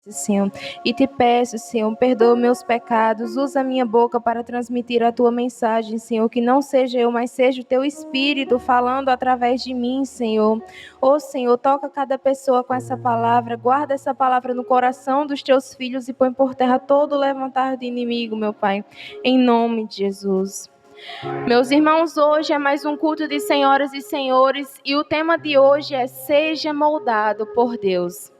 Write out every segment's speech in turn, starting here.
Senhor, e te peço, Senhor, perdoa meus pecados, usa a minha boca para transmitir a tua mensagem, Senhor, que não seja eu, mas seja o teu Espírito falando através de mim, Senhor. Ô Senhor, toca cada pessoa com essa palavra, guarda essa palavra no coração dos teus filhos e põe por terra todo o levantar do inimigo, meu Pai, em nome de Jesus. Meus irmãos, hoje é mais um culto de senhoras e senhores, e o tema de hoje é Seja Moldado por Deus.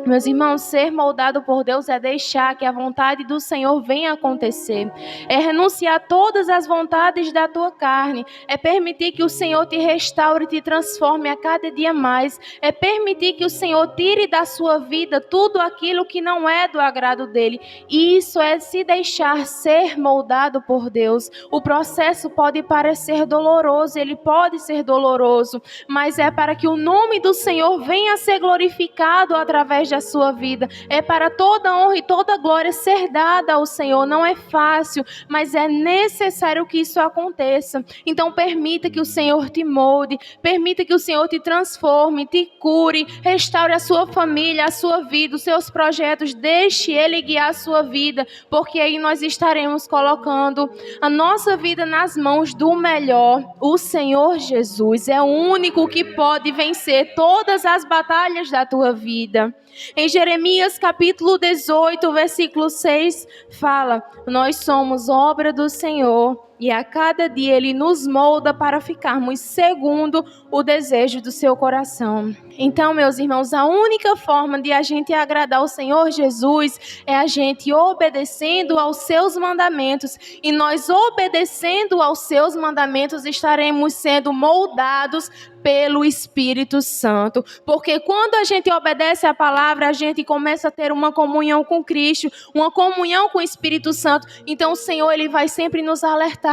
Meus irmãos, ser moldado por Deus é deixar que a vontade do Senhor venha acontecer. É renunciar a todas as vontades da tua carne. É permitir que o Senhor te restaure e te transforme a cada dia mais. É permitir que o Senhor tire da sua vida tudo aquilo que não é do agrado dele. E isso é se deixar ser moldado por Deus. O processo pode parecer doloroso, ele pode ser doloroso, mas é para que o nome do Senhor venha a ser glorificado através da sua vida. É para toda honra e toda glória ser dada ao Senhor. Não é fácil, mas é necessário que isso aconteça. Então permita que o Senhor te molde, permita que o Senhor te transforme, te cure, restaure a sua família, a sua vida, os seus projetos. Deixe Ele guiar a sua vida, porque aí nós estaremos colocando a nossa vida nas mãos do melhor. O Senhor Jesus é o único que pode vencer todas as batalhas da tua vida. Em Jeremias capítulo 18, versículo 6, fala: nós somos obra do Senhor e a cada dia Ele nos molda para ficarmos segundo o desejo do seu coração. Então, meus irmãos, a única forma de a gente agradar o Senhor Jesus é a gente obedecendo aos seus mandamentos. E nós obedecendo aos seus mandamentos estaremos sendo moldados pelo Espírito Santo. Porque quando a gente obedece a palavra, a gente começa a ter uma comunhão com Cristo, uma comunhão com o Espírito Santo. Então o Senhor, Ele vai sempre nos alertar.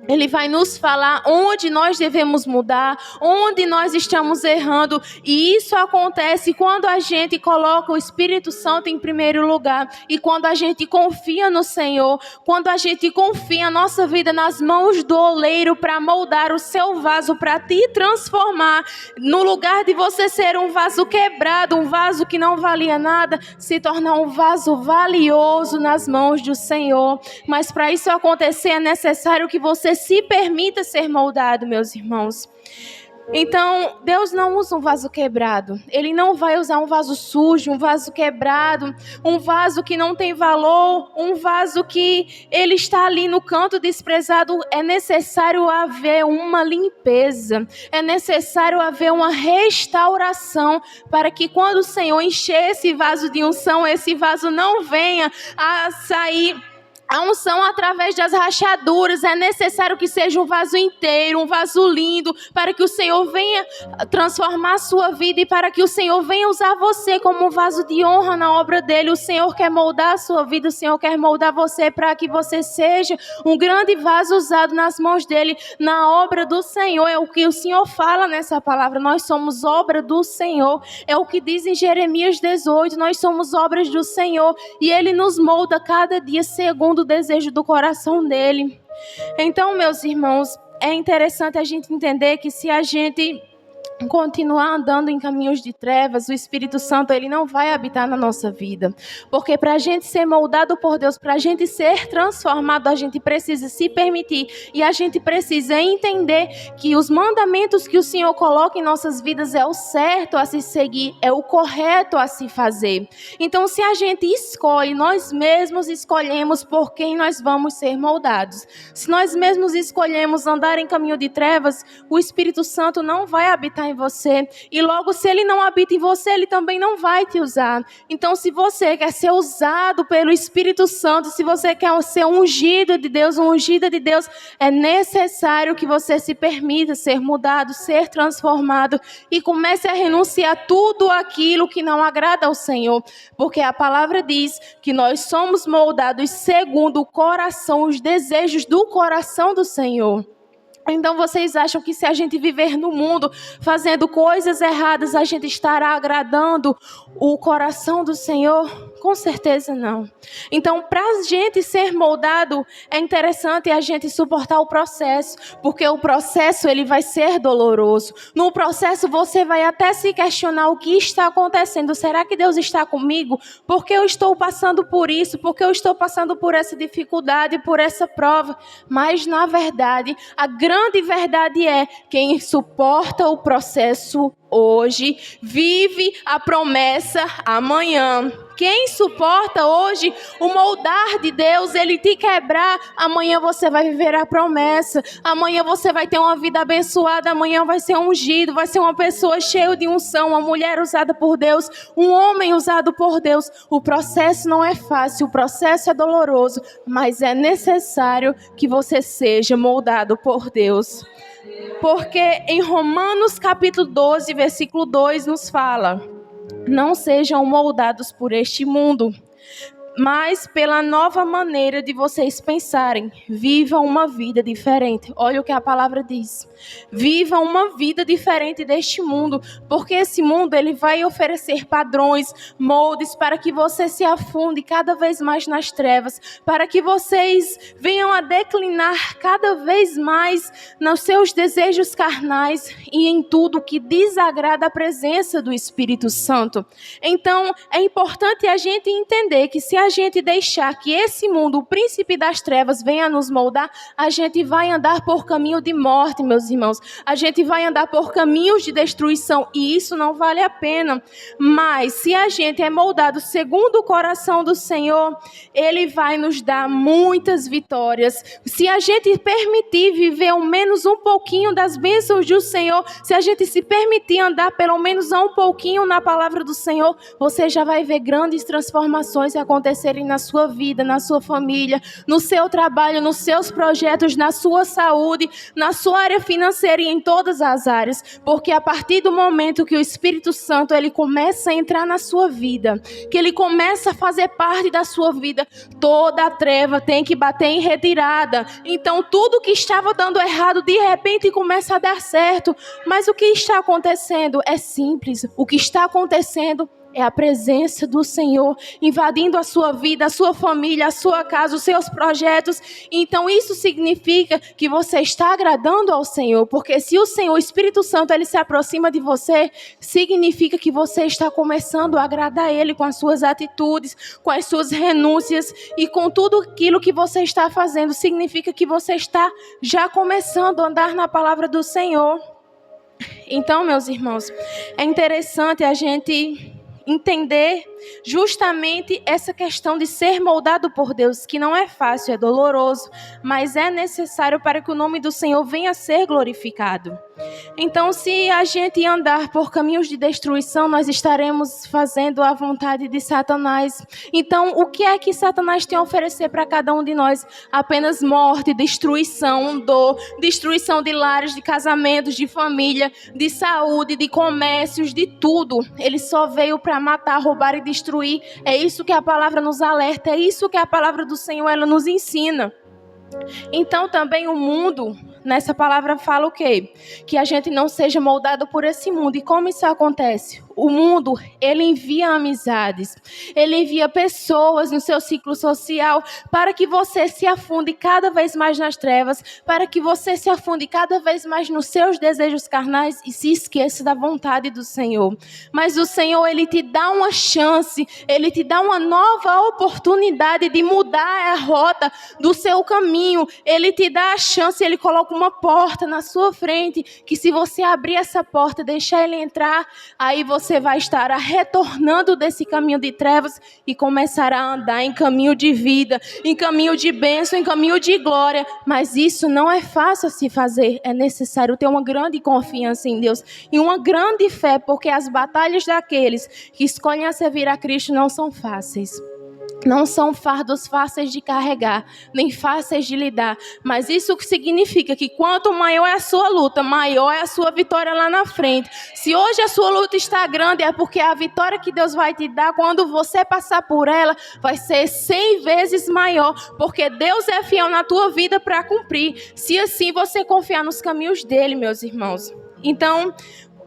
Ele vai nos falar onde nós devemos mudar, onde nós estamos errando. E isso acontece quando a gente coloca o Espírito Santo em primeiro lugar. E quando a gente confia no Senhor, quando a gente confia a nossa vida nas mãos do oleiro para moldar o seu vaso, para te transformar. No lugar de você ser um vaso quebrado, um vaso que não valia nada, se tornar um vaso valioso nas mãos do Senhor. Mas para isso acontecer é necessário que você se permita ser moldado, meus irmãos. Então, Deus não usa um vaso quebrado. Ele não vai usar um vaso sujo, um vaso quebrado, um vaso que não tem valor, um vaso que ele está ali no canto desprezado. É necessário haver uma limpeza. É necessário haver uma restauração para que quando o Senhor encher esse vaso de unção, esse vaso não venha a sair a unção através das rachaduras. É necessário que seja um vaso inteiro, um vaso lindo, para que o Senhor venha transformar a sua vida e para que o Senhor venha usar você como um vaso de honra na obra dele. O Senhor quer moldar a sua vida, o Senhor quer moldar você para que você seja um grande vaso usado nas mãos dele, na obra do Senhor. É o que o Senhor fala nessa palavra. Nós somos obra do Senhor. É o que diz em Jeremias 18. Nós somos obras do Senhor e Ele nos molda cada dia segundo o desejo do coração dele. Então, meus irmãos, é interessante a gente entender que se a gente continuar andando em caminhos de trevas, o Espírito Santo ele não vai habitar na nossa vida. Porque para a gente ser moldado por Deus, para a gente ser transformado, a gente precisa se permitir e a gente precisa entender que os mandamentos que o Senhor coloca em nossas vidas é o certo a se seguir, é o correto a se fazer. Então, se a gente escolhe, nós mesmos escolhemos por quem nós vamos ser moldados. Se nós mesmos escolhemos andar em caminho de trevas, o Espírito Santo não vai habitar em você, e logo se ele não habita em você, ele também não vai te usar. Então, se você quer ser usado pelo Espírito Santo, se você quer ser ungido de Deus, ungida de Deus, é necessário que você se permita ser mudado, ser transformado e comece a renunciar tudo aquilo que não agrada ao Senhor, porque a palavra diz que nós somos moldados segundo o coração, os desejos do coração do Senhor. Então vocês acham que se a gente viver no mundo fazendo coisas erradas, a gente estará agradando o coração do Senhor? Com certeza não. Então, para a gente ser moldado, é interessante a gente suportar o processo, porque o processo ele vai ser doloroso. No processo você vai até se questionar o que está acontecendo. Será que Deus está comigo? Por que eu estou passando por isso? Por que eu estou passando por essa dificuldade, por essa prova? Mas, na verdade, a grande verdade é quem suporta o processo hoje vive a promessa amanhã. Quem suporta hoje o moldar de Deus, ele te quebrar, amanhã você vai viver a promessa. Amanhã você vai ter uma vida abençoada, amanhã vai ser ungido, vai ser uma pessoa cheia de unção, uma mulher usada por Deus, um homem usado por Deus. O processo não é fácil, o processo é doloroso, mas é necessário que você seja moldado por Deus. Porque em Romanos capítulo 12, versículo 2 nos fala: não sejam moldados por este mundo, mas pela nova maneira de vocês pensarem, vivam uma vida diferente. Olha o que a palavra diz. Vivam uma vida diferente deste mundo, porque esse mundo ele vai oferecer padrões, moldes para que você se afunde cada vez mais nas trevas, para que vocês venham a declinar cada vez mais nos seus desejos carnais e em tudo que desagrada a presença do Espírito Santo. Então, é importante a gente entender que se a gente deixar que esse mundo, o príncipe das trevas, venha nos moldar, a gente vai andar por caminho de morte, meus irmãos. A gente vai andar por caminhos de destruição e isso não vale a pena. Mas se a gente é moldado segundo o coração do Senhor, Ele vai nos dar muitas vitórias. Se a gente permitir viver ao menos um pouquinho das bênçãos do Senhor, se a gente se permitir andar pelo menos um pouquinho na palavra do Senhor, você já vai ver grandes transformações acontecerem na sua vida, na sua família, no seu trabalho, nos seus projetos, na sua saúde, na sua área financeira e em todas as áreas. Porque a partir do momento que o Espírito Santo ele começa a entrar na sua vida, que ele começa a fazer parte da sua vida, toda a treva tem que bater em retirada. Então tudo que estava dando errado de repente começa a dar certo. Mas o que está acontecendo é simples. O que está acontecendo é a presença do Senhor invadindo a sua vida, a sua família, a sua casa, os seus projetos. Então isso significa que você está agradando ao Senhor, porque se o Senhor, o Espírito Santo, ele se aproxima de você, significa que você está começando a agradar a Ele com as suas atitudes, com as suas renúncias e com tudo aquilo que você está fazendo. Significa que você está já começando a andar na palavra do Senhor. Então, meus irmãos, é interessante a gente entender justamente essa questão de ser moldado por Deus, que não é fácil, é doloroso, mas é necessário para que o nome do Senhor venha a ser glorificado. Então, se a gente andar por caminhos de destruição, nós estaremos fazendo a vontade de Satanás. Então, o que é que Satanás tem a oferecer para cada um de nós? Apenas morte, destruição, dor, destruição de lares, de casamentos, de família, de saúde, de comércios, de tudo. Ele só veio para matar, roubar e destruir. É isso que a palavra nos alerta, é isso que a palavra do Senhor ela nos ensina. Então também o mundo, nessa palavra fala o quê? Que a gente não seja moldado por esse mundo. E como isso acontece? O mundo, ele envia amizades, ele envia pessoas no seu ciclo social para que você se afunde cada vez mais nas trevas, para que você se afunde cada vez mais nos seus desejos carnais e se esqueça da vontade do Senhor. Mas o Senhor, ele te dá uma chance, ele te dá uma nova oportunidade de mudar a rota do seu caminho. Ele te dá a chance, ele coloca uma porta na sua frente, que se você abrir essa porta, deixar ele entrar, aí você vai estar retornando desse caminho de trevas e começará a andar em caminho de vida, em caminho de bênção, em caminho de glória. Mas isso não é fácil a se fazer. É necessário ter uma grande confiança em Deus e uma grande fé, porque as batalhas daqueles que escolhem a servir a Cristo não são fáceis. não são fardos fáceis de carregar, nem fáceis de lidar. Mas isso significa que quanto maior é a sua luta, maior é a sua vitória lá na frente. Se hoje a sua luta está grande, é porque a vitória que Deus vai te dar, quando você passar por ela, vai ser 100 vezes maior. Porque Deus é fiel na tua vida para cumprir. Se assim você confiar nos caminhos dele, meus irmãos. Então,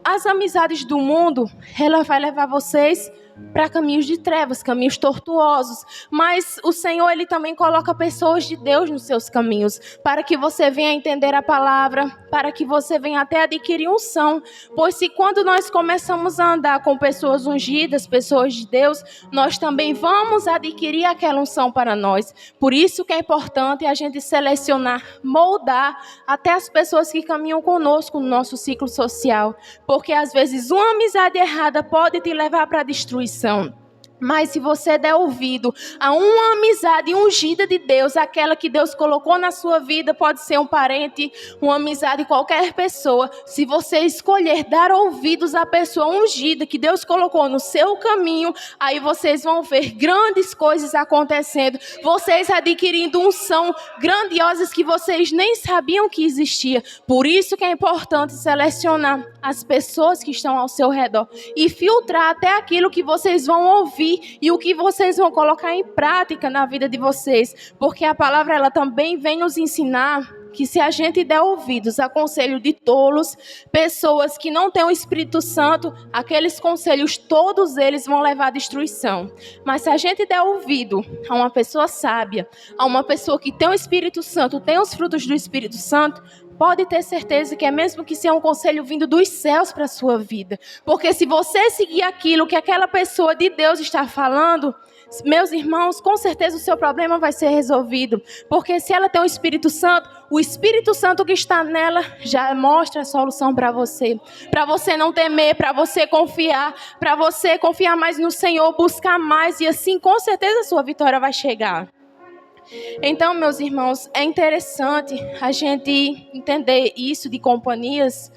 as amizades do mundo, ela vai levar vocês para caminhos de trevas, caminhos tortuosos. Mas o Senhor, Ele também coloca pessoas de Deus nos seus caminhos, para que você venha entender a palavra, para que você venha até adquirir unção. Pois se quando nós começamos a andar com pessoas ungidas, pessoas de Deus, nós também vamos adquirir aquela unção para nós. Por isso que é importante a gente selecionar, moldar até as pessoas que caminham conosco no nosso ciclo social. Porque às vezes uma amizade errada pode te levar para a destruição. Mas se você der ouvido a uma amizade ungida de Deus, aquela que Deus colocou na sua vida, pode ser um parente, uma amizade de qualquer pessoa. Se você escolher dar ouvidos à pessoa ungida que Deus colocou no seu caminho, aí vocês vão ver grandes coisas acontecendo. Vocês adquirindo unção grandiosas que vocês nem sabiam que existia. Por isso que é importante selecionar as pessoas que estão ao seu redor e filtrar até aquilo que vocês vão ouvir e o que vocês vão colocar em prática na vida de vocês. Porque a palavra, ela também vem nos ensinar que se a gente der ouvidos a conselho de tolos, pessoas que não têm o Espírito Santo, aqueles conselhos, todos eles vão levar à destruição. Mas se a gente der ouvido a uma pessoa sábia, a uma pessoa que tem o Espírito Santo, tem os frutos do Espírito Santo, pode ter certeza que é mesmo que seja um conselho vindo dos céus para a sua vida. Porque se você seguir aquilo que aquela pessoa de Deus está falando, meus irmãos, com certeza o seu problema vai ser resolvido. Porque se ela tem o Espírito Santo que está nela já mostra a solução para você. Para você não temer, para você confiar mais no Senhor, buscar mais, e assim com certeza a sua vitória vai chegar. Então, meus irmãos, é interessante a gente entender isso de companhias,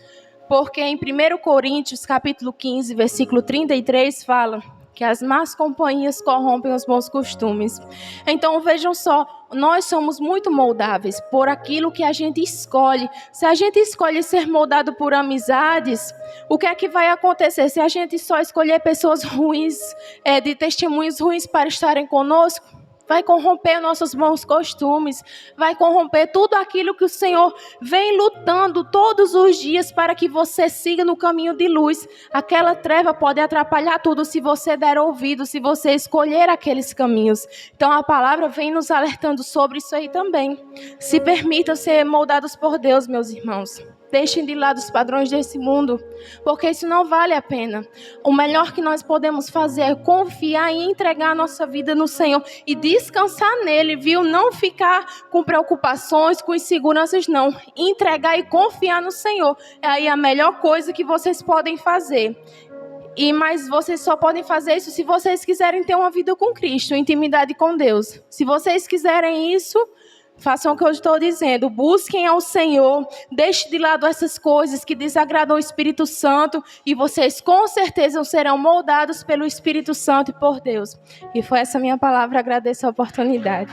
porque em 1 Coríntios, capítulo 15, versículo 33, fala que as más companhias corrompem os bons costumes. Então, vejam só, nós somos muito moldáveis por aquilo que a gente escolhe. Se a gente escolhe ser moldado por amizades, o que é que vai acontecer? Se a gente só escolher pessoas ruins, de testemunhos ruins para estarem conosco, vai corromper nossos bons costumes, vai corromper tudo aquilo que o Senhor vem lutando todos os dias para que você siga no caminho de luz. Aquela treva pode atrapalhar tudo se você der ouvido, se você escolher aqueles caminhos. Então a palavra vem nos alertando sobre isso aí também. Se permitam ser moldados por Deus, meus irmãos. Deixem de lado os padrões desse mundo, porque isso não vale a pena. O melhor que nós podemos fazer é confiar e entregar a nossa vida no Senhor e descansar nele, viu? Não ficar com preocupações, com inseguranças, não. Entregar e confiar no Senhor é aí a melhor coisa que vocês podem fazer. Mas vocês só podem fazer isso se vocês quiserem ter uma vida com Cristo, intimidade com Deus. Se vocês quiserem isso, façam o que eu estou dizendo, busquem ao Senhor, deixem de lado essas coisas que desagradam o Espírito Santo e vocês com certeza serão moldados pelo Espírito Santo e por Deus. E foi essa minha palavra, agradeço a oportunidade.